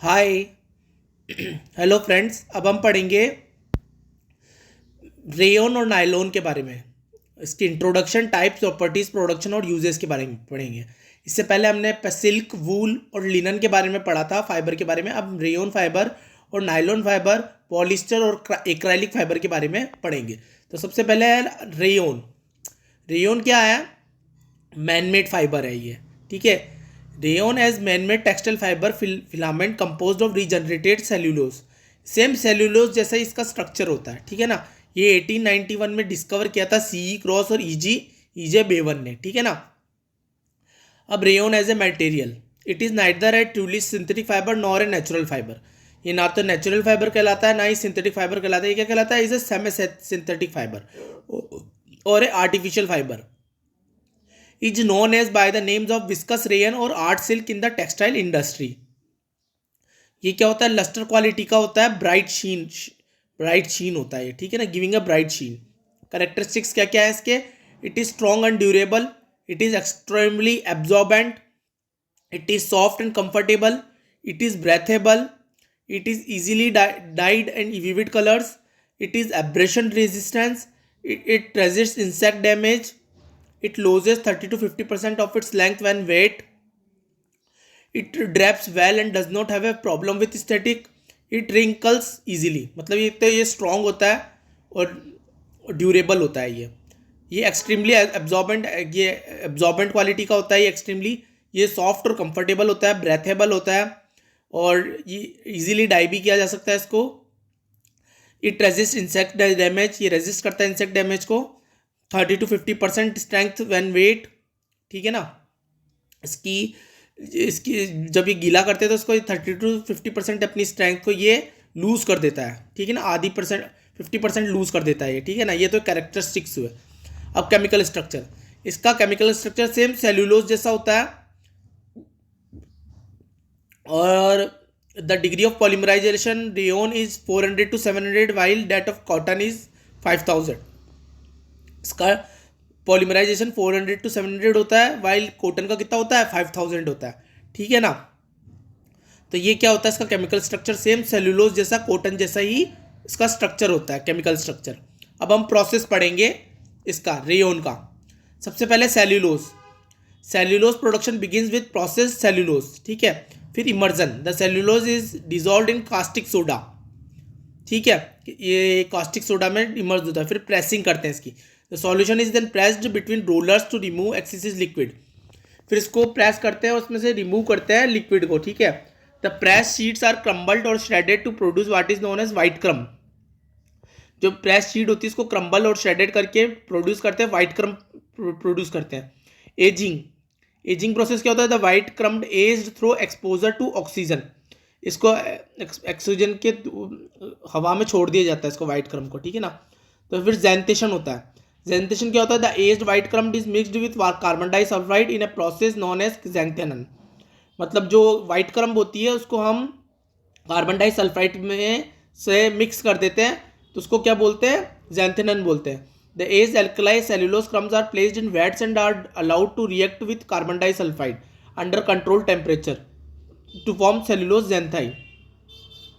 हाय। Hello friends, अब हम पढ़ेंगे रेयन और नायलॉन के बारे में। इसकी इंट्रोडक्शन, टाइप्स, प्रॉपर्टीज, प्रोडक्शन और यूजेस के बारे में पढ़ेंगे। इससे पहले हमने सिल्क, वूल और लिनन के बारे में पढ़ा था, फाइबर के बारे में। अब रेयन फाइबर और नायलॉन फाइबर, पॉलिस्टर और एक्राइलिक फाइबर के बारे में पढ़ेंगे। तो सबसे पहले है रेयन। रेयन क्या है? मैन मेड फाइबर है ये, ठीक है। Rayon as man made textile fibre filament composed of regenerated cellulose. Same cellulose जैसा ही इसका स्ट्रक्चर होता है, ठीक है ना। ये 1891 में डिस्कवर किया था सीई क्रॉस और ईजे बेवन ने, ठीक है ना। अब rayon as a material, it is neither a truly synthetic fibre nor a natural fibre. ये ना तो नेचुरल फाइबर कहलाता है, ना ही सिंथेटिक फाइबर कहलाता है। ये क्या कहलाता है? Is a semi synthetic fibre और a artificial fibre. Is known as by the names of viscose rayon और art silk in the textile industry. ये क्या होता है? लस्टर क्वालिटी का होता है, ब्राइट शीन होता है, ठीक है ना, giving a bright sheen. Characteristics क्या क्या है इसके? It is strong and durable, it is extremely absorbent, it is soft and comfortable, it is breathable, it is easily dyed and vivid colors, it is abrasion resistance, it resists insect damage, it loses 30 to 50% of its length when wet, it drapes well and does not have a problem with static, it wrinkles easily। मतलब ये तो ये strong होता है और durable होता है। ये एक्सट्रीमली एब्जॉर्बेंट, ये एब्जॉर्बेंट क्वालिटी का होता है। ये एक्सट्रीमली ये सॉफ्ट और कंफर्टेबल होता है, ब्रेथेबल होता है और ये इजीली डाई भी किया जा सकता है इसको। इट रेजिस्ट इंसेक्ट डैमेज, ये रेजिस्ट करता है इंसेक्ट डैमेज को। 30 to 50% स्ट्रेंथ व्हेन वेट, ठीक है ना। इसकी इसकी जब ये गीला करते हैं तो इसको 30 to 50% अपनी स्ट्रेंथ को ये लूज कर देता है, ठीक है ना। आधी परसेंट 50% लूज कर देता है ये, ठीक है ना। ये तो कैरेक्टरिस्टिक्स हुए। अब केमिकल स्ट्रक्चर, इसका केमिकल स्ट्रक्चर सेम सेल्यूलोज जैसा होता है और the degree of polymerisation rayon is 400 to 700 while that of cotton is 5000। इसका पॉलीमराइजेशन 400 to 700 होता है, वाइल कॉटन का कितना होता है? 5000 होता है, ठीक है ना। तो ये क्या होता है? इसका केमिकल स्ट्रक्चर सेम सेल्यूलोज जैसा, कॉटन जैसा ही इसका स्ट्रक्चर होता है, केमिकल स्ट्रक्चर। अब हम प्रोसेस पढ़ेंगे इसका, रेयन का। सबसे पहले cellulose production begins with process cellulose, ठीक है। फिर immersion, the cellulose is dissolve in caustic soda, ठीक है। ये कास्टिक सोडा में इमर्ज होता है। फिर प्रेसिंग करते हैं इसकी। The solution is then pressed between rollers to remove excessive liquid. फिर इसको प्रेस करते हैं, उसमें से रिमूव करते हैं लिक्विड को, ठीक है। The press sheets are crumbled और shredded to produce what is known as white crumb. जो प्रेस शीट होती है इसको क्रम्बल और श्रेडेड करके प्रोड्यूस करते हैं, वाइट क्रम प्रोड्यूस करते हैं। एजिंग प्रोसेस क्या होता है? The white crumb aged through exposure to oxygen. इसको ऑक्सीजन के हवा में छोड़ दिया जाता है इसको, वाइट क्रम को, ठीक है ना। तो फिर जेंटेशन होता है। जेंटेशन क्या होता है? The aged white crumb is mixed with carbon disulphide in a process known as xanthation. मतलब जो वाइट क्रम होती है उसको हम कार्बन डाइसल्फाइड में से मिक्स कर देते हैं, तो उसको क्या बोलते हैं? जेंटेनन बोलते हैं। The aged alkali cellulose crumbs are placed in vats and are allowed to react with carbon disulfide under controlled temperature to form cellulose xanthine,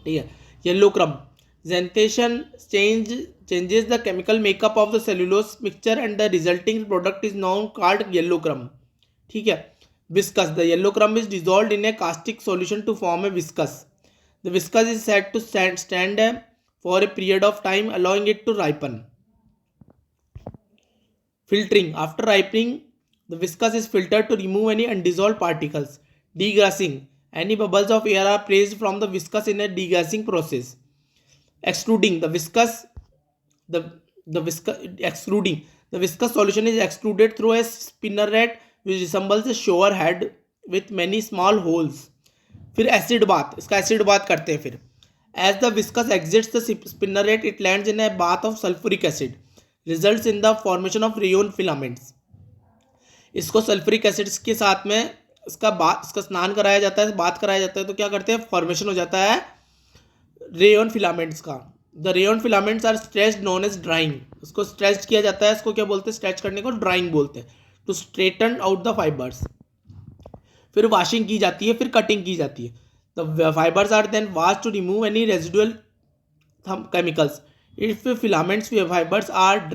ठीक है। येलो क्रम, xanthation changes the chemical makeup of the cellulose mixture and the resulting product is now called yellow crumb, ठीक है। viscous, the yellow crumb is dissolved in a caustic solution to form a viscous. The viscous is said to stand for a period of time allowing it to ripen. Filtering, after ripening the viscous is filtered to remove any undissolved particles. Degassing, any bubbles of air are placed from the viscous in a degassing process. Extruding, the viscous solution is extruded through a spinneret which resembles a shower head with many small holes. फिर acid bath, इसका acid bath करते हैं। फिर as the viscous exits the spinneret it lands in a bath of sulfuric acid, results in the formation of rayon filaments. इसको sulphuric acids के साथ में इसका स्नान कराया जाता है, बात कराया जाता है, तो क्या करते हैं? फॉर्मेशन हो जाता है रेयन फिलामेंट्स का। The rayon filaments are stretched known as drawing. इसको स्ट्रेच किया जाता है, इसको क्या बोलते हैं? स्ट्रेच करने को ड्राइंग बोलते हैं, to straighten out the fibres. फिर वॉशिंग की जाती है, फिर कटिंग की जाती है। The fibers are then washed to remove any residual chemicals. If filaments fibers are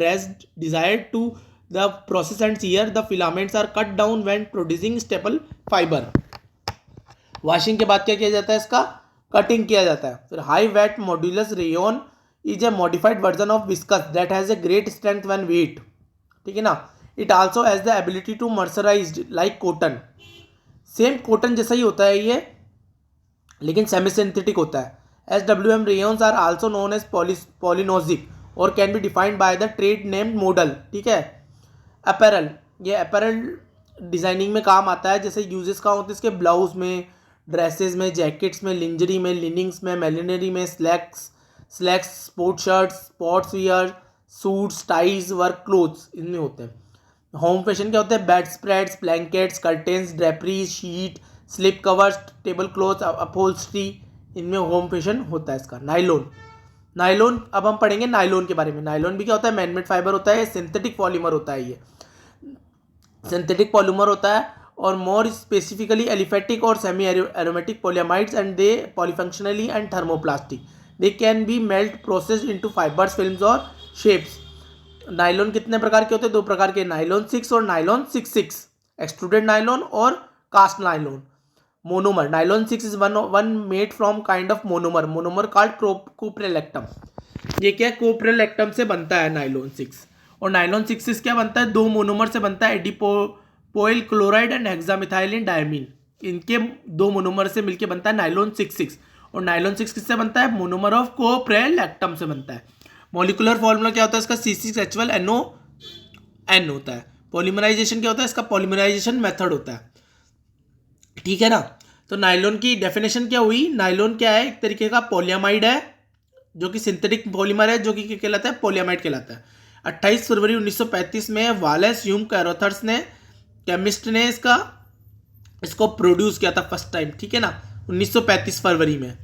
desired to the process and shear, the filaments are cut down when producing staple fiber. Washing के बाद क्या किया जाता है, इसका कटिंग किया जाता है. फिर high wet modulus rayon is a modified version of viscose that has a great strength when wet. ठीक है ना. It also has the ability to mercerised like cotton. Same cotton जैसा ही होता है ये, लेकिन सेमी सिंथेटिक होता है. SWM rayons are also known as polynosic और can be defined by the trade name model. ठीक है. अपैरल, ये अपैरल डिज़ाइनिंग में काम आता है. जैसे यूजेस का होता है इसके ब्लाउज में, ड्रेसेस में, जैकेट्स में, लिंजरी में, लिनिंग्स में, मेलिनरी में, slacks, sport shirts, sportswear, suits, ties, work clothes इनमें होते हैं. होम फैशन क्या होता है, bedspreads, blankets, curtains, draperies, sheet, slip covers, tablecloth, upholstery, इनमें होम फैशन होता है इसका. नाइलॉन अब हम पढ़ेंगे नाइलॉन के बारे में. नाइलॉन भी क्या होता है, मैनमेड फाइबर होता है, सिंथेटिक पॉलीमर होता है. ये सिंथेटिक पॉलीमर होता है और मोर स्पेसिफिकली एलिफेटिक और semi aromatic polyamides and they polyfunctionally and thermoplastic. They can be melt processed into fibres, films और शेप्स. नाइलॉन कितने प्रकार के होते हैं, 2 प्रकार के, नाइलॉन 6 और नाइलॉन 66. एक्सट्रूडेड नाइलॉन और cast nylon. Monomer, nylon 6 is one made from kind of monomer called caprolactam. ये क्या है, कोप्रेलेक्टम से बनता है नाइलॉन 6. और नाइलॉन 6 क्या बनता है, 2 मोनोमर से बनता है, एडिपोइल क्लोराइड एंड हेक्सामिथाइलिन डायमीन. इनके 2 मोनोमर से मिलकर बनता है नाइलॉन 66. और नाइलॉन 6 किससे बनता है, मोनोमर ऑफ कोप्रेलेक्टम से बनता है. मॉलिकुलर फॉर्मूला क्या होता है इसका, C6H12NO होता है. पॉलीमराइजेशन क्या होता है इसका, पॉलीमराइजेशन मेथड होता है. ठीक है ना. तो नाइलॉन की डेफिनेशन क्या हुई, नाइलॉन क्या है, एक तरीके का पॉलीमाइड है जो कि सिंथेटिक पॉलीमर है, जो कि कहलाता है पॉलीमाइड कहलाता है. 28 फरवरी 1935 में वालेस ह्यूम कैरोथर्स ने, केमिस्ट ने इसको प्रोड्यूस किया था फर्स्ट टाइम. ठीक है ना, 1935 फरवरी में.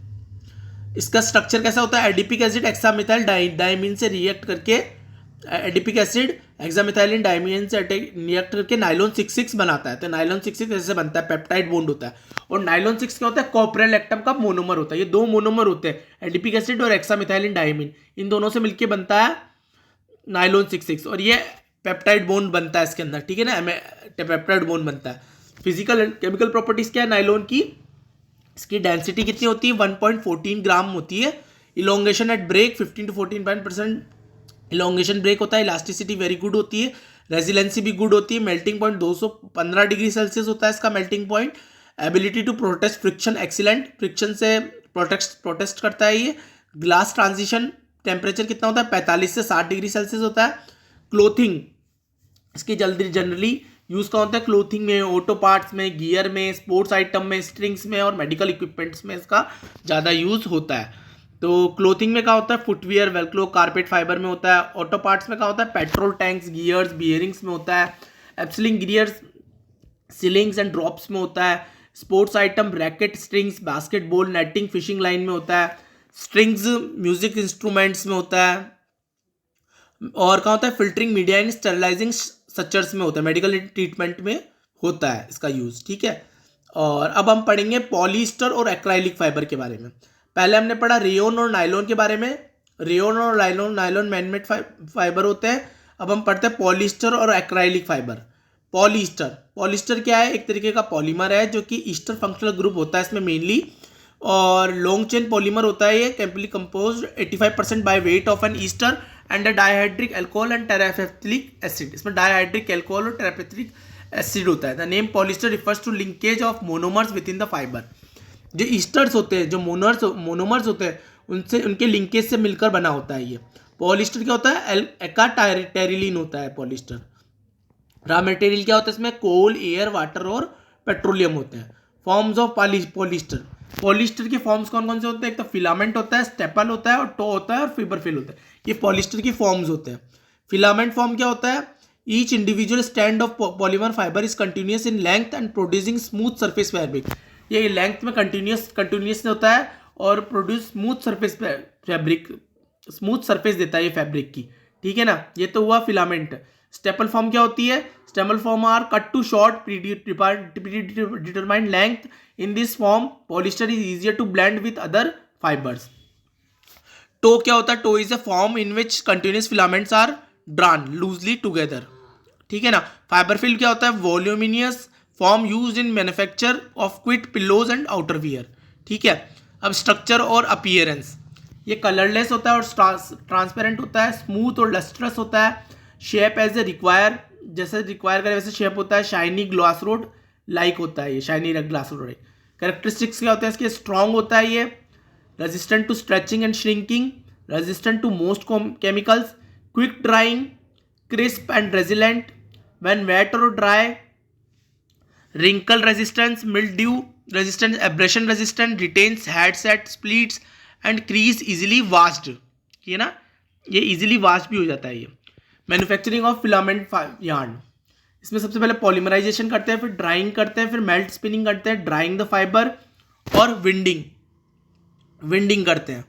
इसका स्ट्रक्चर कैसा होता है, एडिपिक एसिड हेक्सामिथाइल डायमीन से रिएक्ट करके, एडिपिक एसिड हेक्सामिथाइलिन डायमीन से रिएक्ट करके नाइलॉन 66 बनाता है. तो नाइलॉन 66 ऐसे बनता है, पेप्टाइड बॉन्ड होता है. और नाइलॉन 6 क्या होता है, कोप्रेलेक्टम का मोनोमर होता है. ये 2 मोनोमर होते हैं, एडिपिक एसिड और हेक्सामिथाइलिन डायमीन, इन दोनों से मिलकर बनता है नाइलॉन 66. और ये पेप्टाइड बॉन्ड बनता है इसके अंदर. ठीक है ना, पेप्टाइड बॉन्ड बनता है. फिजिकल एंड केमिकल प्रॉपर्टीज क्या है नाइलॉन की, इसकी डेंसिटी कितनी होती है, 1.14 ग्राम होती है. Elongation at break 15 to 14% elongation break होता है. इलास्टिसिटी वेरी गुड होती है. रेजिलेंसी भी गुड होती है. मेल्टिंग पॉइंट 215 डिग्री सेल्सियस होता है इसका melting point. Ability to protest friction excellent, friction से प्रोटेस्ट करता है ये. ग्लास ट्रांजिशन टेम्परेचर कितना होता है, 45 से 60 डिग्री सेल्सियस होता है. क्लोथिंग इसकी जल्दी जनरली यूज़ का होता है क्लोथिंग में, ऑटो पार्ट्स में, गियर में, स्पोर्ट्स आइटम में, स्ट्रिंग्स में और मेडिकल इक्विपमेंट्स में इसका ज़्यादा यूज़ होता है. तो क्लोथिंग में क्या होता है, फुटवियर, वेलक्रो, कारपेट फाइबर में होता है. ऑटो पार्ट्स में क्या होता है, पेट्रोल टैंक्स, गियर्स, बियरिंग्स में होता है. एप्सलिंग गियर्स, सीलिंग्स एंड ड्रॉप्स में होता है. Sports item, racket, strings, basketball, netting, fishing line में होता है. स्ट्रिंग्स म्यूजिक इंस्ट्रूमेंट्स में होता है. और क्या होता है, फिल्टरिंग मीडिया एंड स्टेरिलाइजिंग स्ट्रक्चर्स में होता है, मेडिकल ट्रीटमेंट में होता है इसका यूज़. ठीक है. और अब हम पढ़ेंगे पॉलिएस्टर और एक्राइलिक फाइबर के बारे में. पहले हमने पढ़ा रेयन और नाइलॉन के बारे में. रेयन और नाइलॉन मैनमेड फाइबर होते हैं. अब हम पढ़ते हैं पॉलिएस्टर और एक्राइलिक फाइबर. पॉलिएस्टर क्या है, एक तरीके का पॉलीमर है जो कि ईस्टर फंक्शनल ग्रुप होता है इसमें मेनली. और लॉन्ग चेन पॉलीमर होता है ये, chemically composed 85% by weight of an ester and dihydric alcohol and terephthalic acid. इसमें डाइहाइड्रिक अल्कोहल और टेरापेथिलिक एसिड होता है. The name polyester refers to linkage of monomers within the fibre. जो esters होते हैं, जो मोनोमर्स होते हैं, उनसे उनके लिंकेज से मिलकर बना होता है ये. पॉलिएस्टर क्या होता है, एकाटेरिलीन होता है पॉलिएस्टर. रॉ मटेरियल क्या होता है इसमें, कोल, एयर, वाटर और पेट्रोलियम होते हैं. फॉर्म्स ऑफ पॉलिएस्टर के फॉर्म्स कौन कौन से होते हैं, एक तो फिलामेंट होता है, स्टेपल होता है, और टो होता है, और फिबरफिल होता है. ये पॉलिएस्टर की फॉर्म्स होते हैं. फिलामेंट फॉर्म क्या होता है, each individual strand of polymer fibre is continuous in length and producing smooth surface fabric. ये लेंथ में कंटिन्यूस होता है और प्रोड्यूस स्मूथ सरफेस देता है ये फैब्रिक की. ठीक है ना, ये तो हुआ फिलामेंट. स्टेपल फॉर्म क्या होती है? Staple form are cut to short determined length. In this form polyester is easier to blend with other fibres. Tow क्या होता है? Tow is a form in which continuous filaments are drawn loosely together. ठीक है ना. Fibre film क्या होता है? Voluminous form used in manufacture of quilt pillows and outerwear. ठीक है. अब स्ट्रक्चर और अपीयरेंस, ये कलरलेस होता है और ट्रांसपेरेंट होता है, स्मूथ और लस्ट्रस होता है. शेप एज ए रिक्वायर, जैसे रिक्वायर करे वैसे शेप होता है. शाइनी ग्लास रोड लाइक होता है ये, शाइनी ग्लास रोड. कैरेक्टरिस्टिक्स क्या होता है इसके? स्ट्रॉन्ग होता है ये, resistant to stretching and shrinking, resistant to most chemicals, quick drying, crisp and resilient when wet और dry, wrinkle resistance, mildew resistant, abrasion resistant, retains head set, splits and crease easily washed. ये ना, ये easily washed भी हो जाता है ये. Manufacturing of filament yarn, इसमें सबसे पहले पॉलीमराइजेशन करते हैं, फिर ड्राइंग करते हैं, फिर मेल्ट स्पिनिंग करते हैं, ड्राइंग द फाइबर और विंडिंग करते हैं.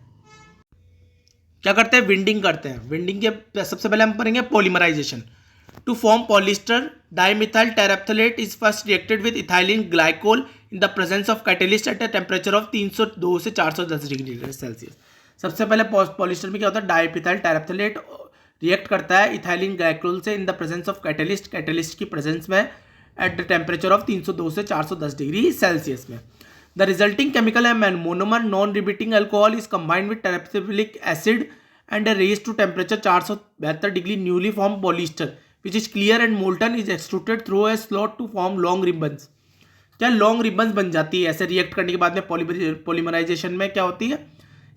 क्या करते हैं? विंडिंग करते हैं. विंडिंग के सबसे पहले हम करेंगे polymerisation. To form polyester, dimethyl terephthalate is first reacted with ethylene glycol in the presence of catalyst at a temperature of 302 से 410 डिग्री सेल्सियस. सबसे पहले पॉलिस्टर में क्या होता है? डाइमिथाइल टेरेप्थलेट रिएक्ट करता है इथाइलिन ग्लाइकोल से in the presence of catalyst की प्रेजेंस में एट द टेम्परेचर ऑफ 302 से 410 डिग्री सेल्सियस में. द रिजल्टिंग केमिकल है monomer non repeating alcohol is combined with terephthalic acid and raise to temperature 472 degree. Newly form polyester which is clear and molten is extruded through a slot to form long ribbons. क्या long ribbons बन जाती है ऐसे react करने के बाद में? Polymerisation में क्या होती है?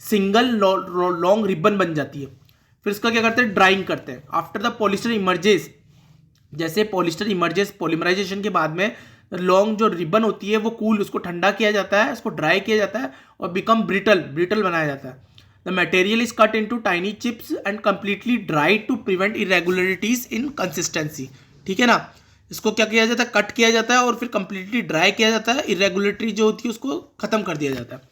सिंगल लॉन्ग रिबन बन जाती है. फिर इसका क्या करते हैं? ड्राइंग करते हैं. आफ्टर द पॉलिस्टर इमर्जेस, जैसे पॉलिस्टर इमर्जेस पॉलीमराइजेशन के बाद में लॉन्ग जो रिबन होती है वो कूल, उसको ठंडा किया जाता है, उसको ड्राई किया जाता है और बिकम ब्रिटल बनाया जाता है. The material is cut into tiny chips and completely dried to prevent irregularities in consistency. ठीक है ना. इसको क्या किया जाता है? कट किया जाता है और फिर completely ड्राई किया जाता है. इरेगुलेटरी जो होती है उसको खत्म कर दिया जाता है.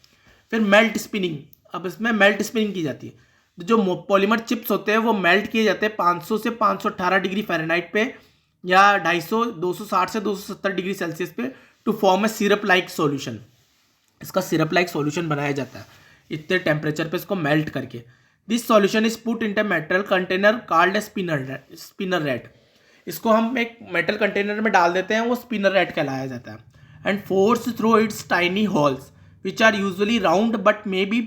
फिर मेल्ट स्पिनिंग, अब इसमें मेल्ट स्पिनिंग की जाती है. जो पॉलीमर चिप्स होते हैं वो मेल्ट किए जाते हैं 500 से 518 डिग्री फ़ारेनहाइट पे या 260 से 270 डिग्री सेल्सियस पे to form a syrup like solution. इसका सिरप लाइक सॉल्यूशन बनाया जाता है इतने टेम्परेचर पे इसको मेल्ट करके. This solution is put in metal container called spinneret. इसको हम एक मेटल कंटेनर में डाल देते हैं, वो स्पिनर रेट कहलाया जाता है. And force through its tiny holes which are usually round but may be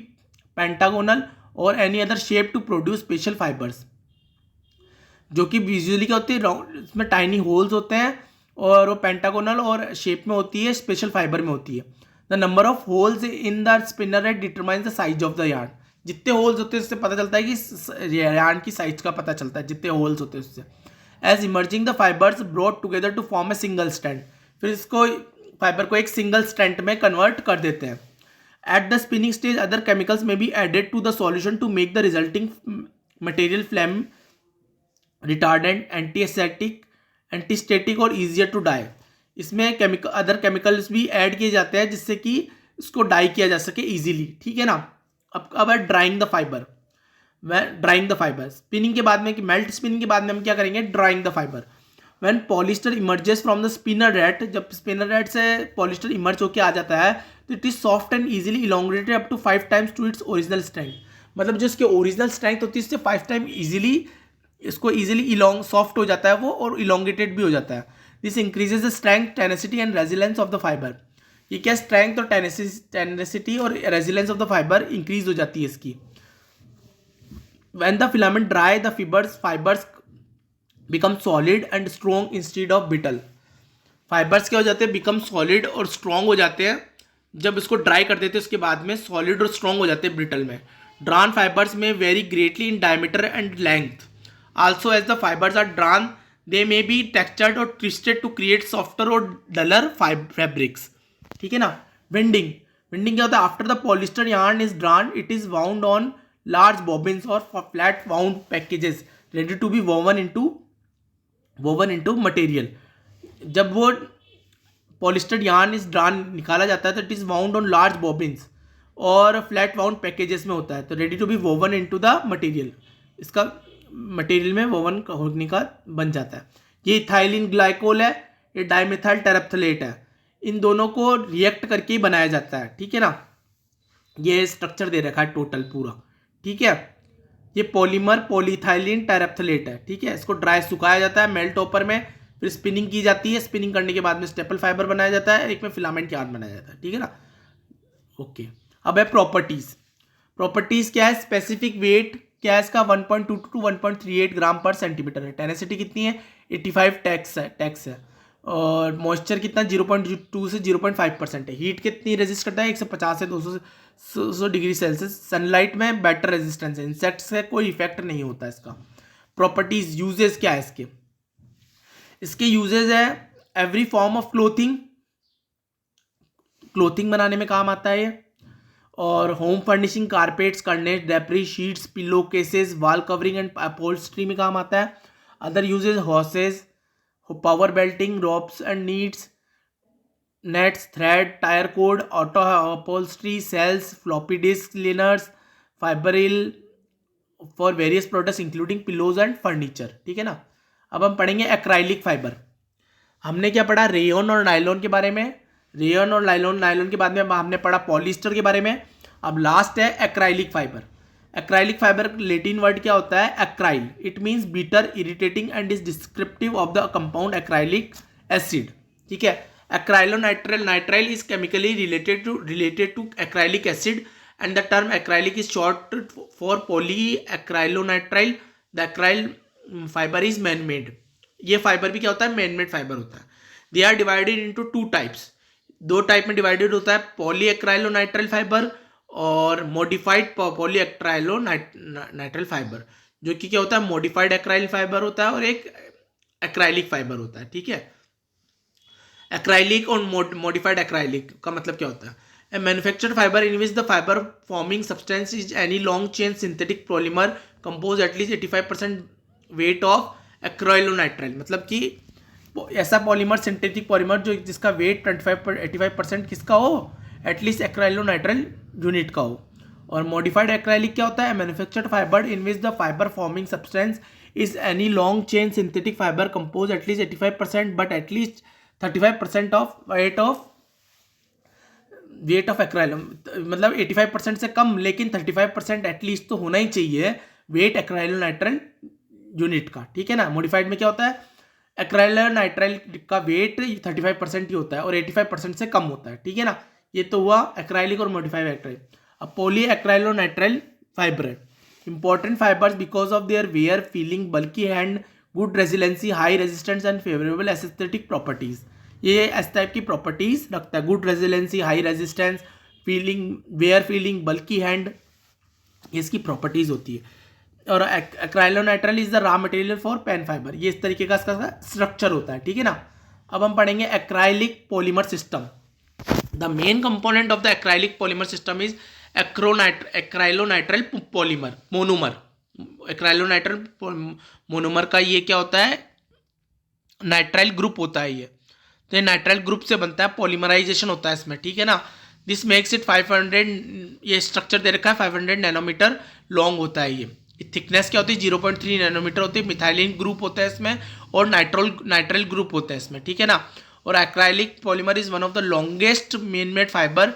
pentagonal और any other shape to produce special fibres. जो कि यूजुअली क्या होती है? राउंड, इसमें टाइनी होल्स होते हैं और वो पेंटागोनल और शेप में होती है, स्पेशल फाइबर में होती है. The number of holes in the spinner rate determines the size of the yarn. जितने होल्स होते हैं उससे पता चलता है कि यार्न की साइज का पता चलता है, जितने होल्स होते हैं उससे. As emerging the fibres brought together to form a single strand. फिर इसको फाइबर को एक सिंगल स्ट्रैंड में कन्वर्ट कर देते हैं. At the spinning stage other chemicals may be added to the solution to make the resulting material flame retardant, antistatic और easier to dye. इसमें अदर केमिकल्स भी ऐड किए जाते हैं जिससे कि इसको डाई किया जा सके इजीली. ठीक है ना. अब है ड्राइंग द फाइबर. स्पिनिंग के बाद में, कि मेल्ट स्पिनिंग के बाद में हम क्या करेंगे? Drawing the fibre. When polyester emerges from the spinneret, जब स्पिनर रेट से पॉलिस्टर इमर्ज होकर आ जाता है तो it is soft and easily elongated up to 5 times to its original strength. मतलब जो इसकी ओरिजिनल स्ट्रेंथ होती है इससे 5 टाइम ईजिली इसको ईजिली सॉफ्ट हो जाता है वो और इलोंगेटेड भी हो जाता है. This increases the strength, tenacity and resilience of the fibre. ये क्या? स्ट्रेंथ और टेनेसिटी और resilience of the fibre increase हो जाती है इसकी. When the filament dry the fibres become solid and strong instead of brittle. Fibres क्या हो जाते हैं? बिकम सॉलिड और स्ट्रॉन्ग हो जाते हैं. जब इसको ड्राई कर देते हैं उसके बाद में सॉलिड और स्ट्रॉन्ग हो जाते हैं ब्रिटल में. ड्रान फाइबर्स में very greatly in diameter and length. Also as the fibres are drawn they may be textured or twisted to create softer or duller fabrics. ठीक है ना. विंडिंग क्या होता है? After the polyester yarn is drawn, it is wound on large bobbins or flat wound packages ready to be woven into material. जब वो polyester yarn is drawn निकाला जाता है तो it is wound on large bobbins और flat wound packages में होता है, तो ready to be woven into the material. इसका मटेरियल में वोवन होने का बन जाता है। ये इथाइलिन ग्लाइकोल है, ये डाइमिथाइल टेरेप्थलेट है, इन दोनों को रिएक्ट करके ही बनाया जाता है, ठीक है ना। ये स्ट्रक्चर दे रखा है टोटल पूरा, ठीक है। ये पॉलीमर पॉलीइथाइलिन टेरेप्थलेट है, ठीक है। इसको ड्राई सुखाया जाता है मेल्ट हॉपर में, फिर स्पिनिंग की जाती है, स्पिनिंग करने के बाद में स्टेपल फाइबर बनाया जाता है, एक में फिलामेंट यार्न बनाया जाता है, ठीक है ना। ओके, अब है प्रॉपर्टीज। प्रॉपर्टीज क्या है, स्पेसिफिक वेट क्या है इसका 1.22 टू 1.38 ग्राम पर सेंटीमीटर है। टेनेसिटी कितनी है 85 टैक्स है। और मॉइस्चर कितना 0.2 से 0.5% है। हीट कितनी रेजिस्ट करता है 150 से 200 डिग्री सेल्सियस। सनलाइट में बेटर रेजिस्टेंस है, इंसेक्ट से कोई इफेक्ट नहीं होता इसका। प्रॉपर्टीज यूजेस क्या है इसके, इसके यूजेस है एवरी फॉर्म ऑफ क्लोथिंग बनाने में काम आता है ये, और home furnishing carpets curtain drapery sheets pillow cases wall covering and upholstery में काम आता है। Other uses hoses power belting ropes and needs nets thread tyre cord auto upholstery sails floppy disk cleaners fibrefill for various products including pillows and furniture, ठीक है ना। अब हम पढ़ेंगे एक्राइलिक फाइबर। हमने क्या पढ़ा रेयन और नायलॉन के बारे में, रेयन और नायलॉन के बाद में हमने पढ़ा पॉलिस्टर के बारे में। अब लास्ट है acrylic fibre. Acrylic fibre Latin word क्या होता है acryl, it means bitter irritating and is descriptive of the compound acrylic acid, ठीक है। Nitrile is chemically related to acrylic acid and the term acrylic is short for polyacrylonitrile. The acryl fibre is man made. ये fibre भी क्या होता है man made fibre होता है। They are divided into 2 types, 2 type में divided होता है, पॉली एक्राइलोनाइट्राइल फाइबर और मॉडिफाइड पॉली एक्राइलोनाइट्राइल फाइबर, जो कि क्या होता है मॉडिफाइड एक्राइल फाइबर होता है और एक एक्राइलिक फाइबर होता है, ठीक है। एक्राइलिक और मॉडिफाइड एक्राइलिक का मतलब क्या होता है, a manufactured fibre in which the fibre forming substance is any long chain synthetic polymer compose at least 85% weight of acrylonitrile, मतलब कि ऐसा पॉलीमर सिंथेटिक पॉलीमर जो जिसका वेट 85% किसका हो एटलीस्ट एक्राइलोनाइट्राइल यूनिट का हो। और मॉडिफाइड एक्राइलिक क्या होता है manufactured fibre in which the fibre forming substance is any long chain synthetic fibre compose at least 85% but at least 35% of weight of acrylo, मतलब 85% से कम लेकिन 35% एटलीस्ट तो होना ही चाहिए वेट एक्राइलोनाइट्राइल यूनिट का, ठीक है ना। मॉडिफाइड में क्या होता है एक्राइलोनाइट्राइल का वेट 35% ही होता है और 85% से कम होता है, ठीक है ना। ये तो हुआ एक्राइलिक और मॉडिफाइड एक्राइल। अब पॉली एक्राइलोनाइट्राइल फाइबर है important fibres because of their wear feeling bulky hand good resiliency high resistance and favourable aesthetic properties. ये इस टाइप की प्रॉपर्टीज रखता है, good resiliency high resistance feeling wear feeling bulky hand, इसकी properties होती है। और acrylonitrile is the raw material for PAN fibre, ये इस तरीके का इसका स्ट्रक्चर होता है, ठीक है ना। अब हम पढ़ेंगे acrylic polymer system. The main component of the acrylic polymer system is acrylonitrile polymer monomer. Acrylonitrile monomer का ये क्या होता है नाइट्राइल ग्रुप होता है ये, तो ये नाइट्राइल ग्रुप से बनता है, पॉलीमराइजेशन होता है इसमें, ठीक है ना। दिस मेक्स इट 500, ये स्ट्रक्चर दे रखा है 500 नैनोमीटर लॉन्ग होता है ये। थिकनेस क्या होती है 0.3 नैनोमीटर होती है। मिथाइलिन ग्रुप होता है इसमें और नाइट्राइल ग्रुप होता है इसमें, ठीक है ना। और acrylic polymer is one of the longest man made fibre.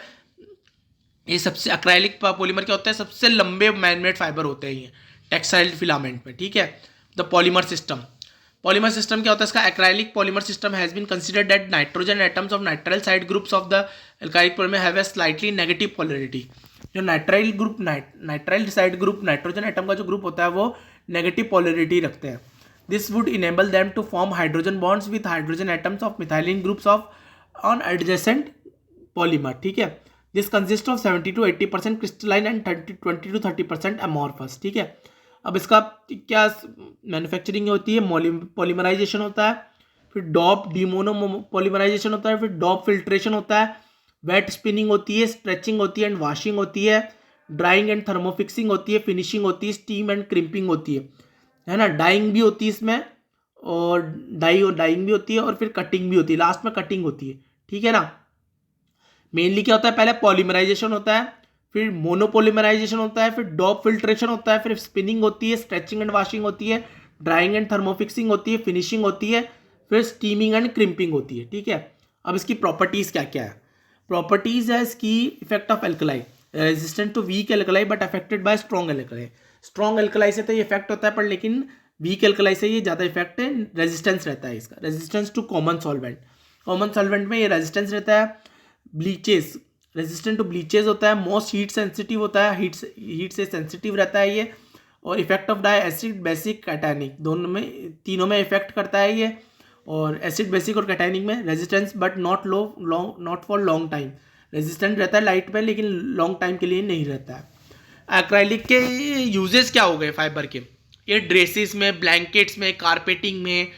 ये सबसे एक्राइलिक पॉलीमर क्या होता है सबसे लंबे मैन मेड फाइबर होते हैं ये टेक्सटाइल फिलामेंट में, ठीक है। द पॉलीमर सिस्टम क्या होता है इसका acrylic polymer system has been considered that nitrogen atoms of nitrile side groups of the acrylic polymer have a slightly negative polarity. जो nitrile side group nitrogen atom का जो ग्रुप होता है वो नेगेटिव पोलैरिटी रखते हैं। This would enable them to form hydrogen bonds with hydrogen atoms of methylene groups of on adjacent polymer, ठीक है। This consist of 70 to 80% crystalline and 20 to 30% amorphous, ठीक है। अब इसका क्या मैन्युफैक्चरिंग होती है पॉलीमराइजेशन होता है, फिर डॉप डीमोनो पॉलीमराइजेशन होता है, फिर डॉप फिल्ट्रेशन होता है, वेट स्पिनिंग होती है, स्ट्रेचिंग होती है एंड वॉशिंग होती है, ड्राइंग एंड थर्मोफिक्सिंग होती है, फिनिशिंग होती है, स्टीम एंड क्रिम्पिंग होती है ना। डाइंग भी होती है इसमें और डाइंग भी होती है और फिर कटिंग भी होती है, लास्ट में कटिंग होती है, ठीक है ना। मेनली क्या होता है पहले पॉलीमराइजेशन होता है, फिर मोनोपोलीमराइजेशन होता है, फिर डॉप फिल्ट्रेशन होता है, फिर स्पिनिंग होती है, स्ट्रेचिंग एंड वाशिंग होती है, ड्राइंग एंड थर्मोफिक्सिंग होती है, फिनिशिंग होती है, फिर स्टीमिंग एंड क्रिम्पिंग होती है। ठीक है, अब इसकी प्रॉपर्टीज़ क्या क्या है। प्रॉपर्टीज़ है इसकी, effect of alkali, resistant to weak alkali but affected by strong alkali. Strong alkali से तो ये इफेक्ट होता है, पर लेकिन वीक एल्कलाई से ये ज़्यादा इफेक्ट है, रेजिस्टेंस रहता है इसका। Resistance to common solvent, common solvent में ये रेजिस्टेंस रहता है। ब्लीचेस, रेजिस्टेंट टू ब्लीचेस होता है। मोस्ट हीट सेंसिटिव होता है, हीट से सेंसिटिव रहता है ये। और effect of dye acid, basic, cationic, दोनों में, तीनों में इफेक्ट करता है ये। और एसिड, बेसिक और कैटायनिक में resistance but not for long time, resistant रहता है लाइट पे, लेकिन लॉन्ग टाइम के लिए नहीं रहता है। एक्राइलिक के यूजेस क्या हो गए फाइबर के, ये ड्रेसेस में, ब्लैंकेट्स में, कारपेटिंग में,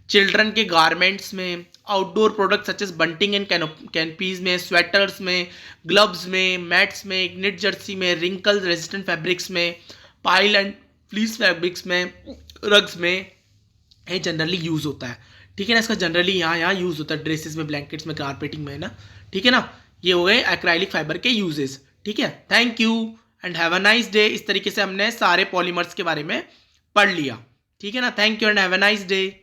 चिल्ड्रन के गारमेंट्स में, outdoor products such as bunting and canopies में, स्वेटर्स में, ग्लव्स में, मैट्स में, निट जर्सी में, रिंकल रेजिस्टेंट फैब्रिक्स में, पाइल एंड फ्लीस फैब्रिक्स में, रग्स में ये जनरली यूज़ होता है। ठीक है ना, इसका जनरली यहाँ यूज़ होता है, ड्रेसेस में, ब्लैंकेट्स में, कारपेटिंग में, ना। ठीक है ना, ये हो गए एक्राइलिक फाइबर के यूजेस। ठीक है, thank you and have a nice day. इस तरीके से हमने सारे पॉलीमर्स के बारे में पढ़ लिया। ठीक है ना, thank you and have a nice day.